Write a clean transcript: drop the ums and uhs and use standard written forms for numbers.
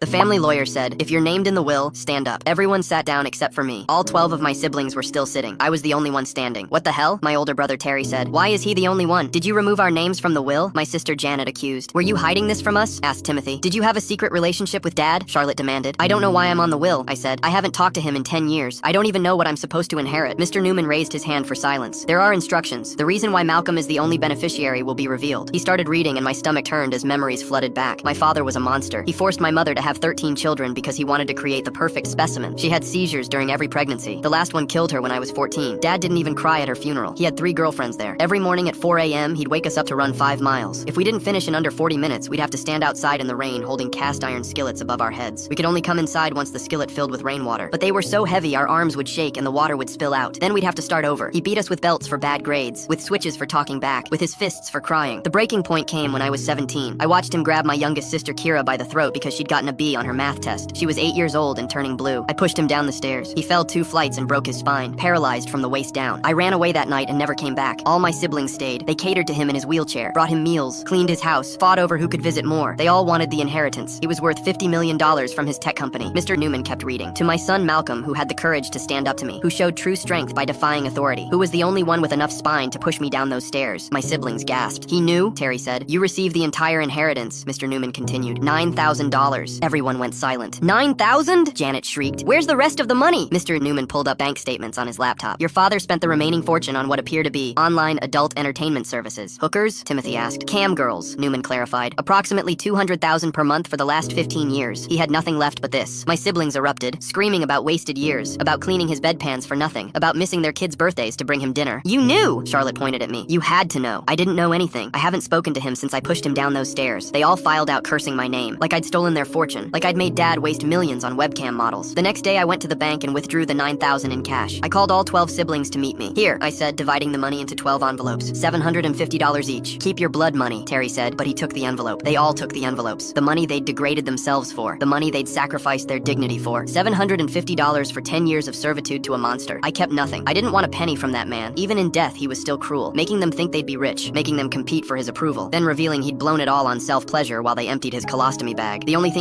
The family lawyer said, "If you're named in the will, stand up." Everyone sat down except for me. All 12 of my siblings were still sitting. I was the only one standing. "What the hell?" my older brother Terry said. "Why is he the only one? Did you remove our names from the will?" my sister Janet accused. "Were you hiding this from us?" asked Timothy. "Did you have a secret relationship with Dad?" Charlotte demanded. "I don't know why I'm on the will," I said. "I haven't talked to him in 10 years. I don't even know what I'm supposed to inherit." Mr. Newman raised his hand for silence. "There are instructions. The reason why Malcolm is the only beneficiary will be revealed." He started reading and my stomach turned as memories flooded back. My father was a monster. He forced my mother to have 13 children because he wanted to create the perfect specimen. She had seizures during every pregnancy. The last one killed her when I was 14. Dad didn't even cry at her funeral. He had 3 girlfriends there. Every morning at 4 a.m., he'd wake us up to run 5 miles. If we didn't finish in under 40 minutes, we'd have to stand outside in the rain holding cast iron skillets above our heads. We could only come inside once the skillet filled with rainwater. But they were so heavy our arms would shake and the water would spill out. Then we'd have to start over. He beat us with belts for bad grades, with switches for talking back, with his fists for crying. The breaking point came when I was 17. I watched him grab my youngest sister Kira by the throat because she'd gotten a B on her math test. She was 8 years old and turning blue. I pushed him down the stairs. He fell 2 flights and broke his spine, paralyzed from the waist down. I ran away that night and never came back. All my siblings stayed. They catered to him in his wheelchair, brought him meals, cleaned his house, fought over who could visit more. They all wanted the inheritance. It was worth $50 million from his tech company. Mr. Newman kept reading. "To my son Malcolm, who had the courage to stand up to me, who showed true strength by defying authority, who was the only one with enough spine to push me down those stairs." My siblings gasped. "He knew," Terry said. "You received the entire inheritance," Mr. Newman continued. $9,000. Everyone went silent. "9,000?" Janet shrieked. "Where's the rest of the money?" Mr. Newman pulled up bank statements on his laptop. "Your father spent the remaining fortune on what appear to be online adult entertainment services." "Hookers?" Timothy asked. "Cam girls," Newman clarified. "Approximately $200,000 per month for the last 15 years. He had nothing left but this." My siblings erupted, screaming about wasted years, about cleaning his bedpans for nothing, about missing their kids' birthdays to bring him dinner. "You knew!" Charlotte pointed at me. "You had to know." "I didn't know anything. I haven't spoken to him since I pushed him down those stairs." They all filed out cursing my name, like I'd stolen their fortune, like I'd made Dad waste millions on webcam models. The next day I went to the bank and withdrew the $9,000 in cash. I called all 12 siblings to meet me. "Here," I said, dividing the money into 12 envelopes. $750 each. "Keep your blood money," Terry said, but he took the envelope. They all took the envelopes. The money they'd degraded themselves for. The money they'd sacrificed their dignity for. $750 for 10 years of servitude to a monster. I kept nothing. I didn't want a penny from that man. Even in death, he was still cruel, making them think they'd be rich, making them compete for his approval, then revealing he'd blown it all on self-pleasure while they emptied his colostomy bag. The only thing he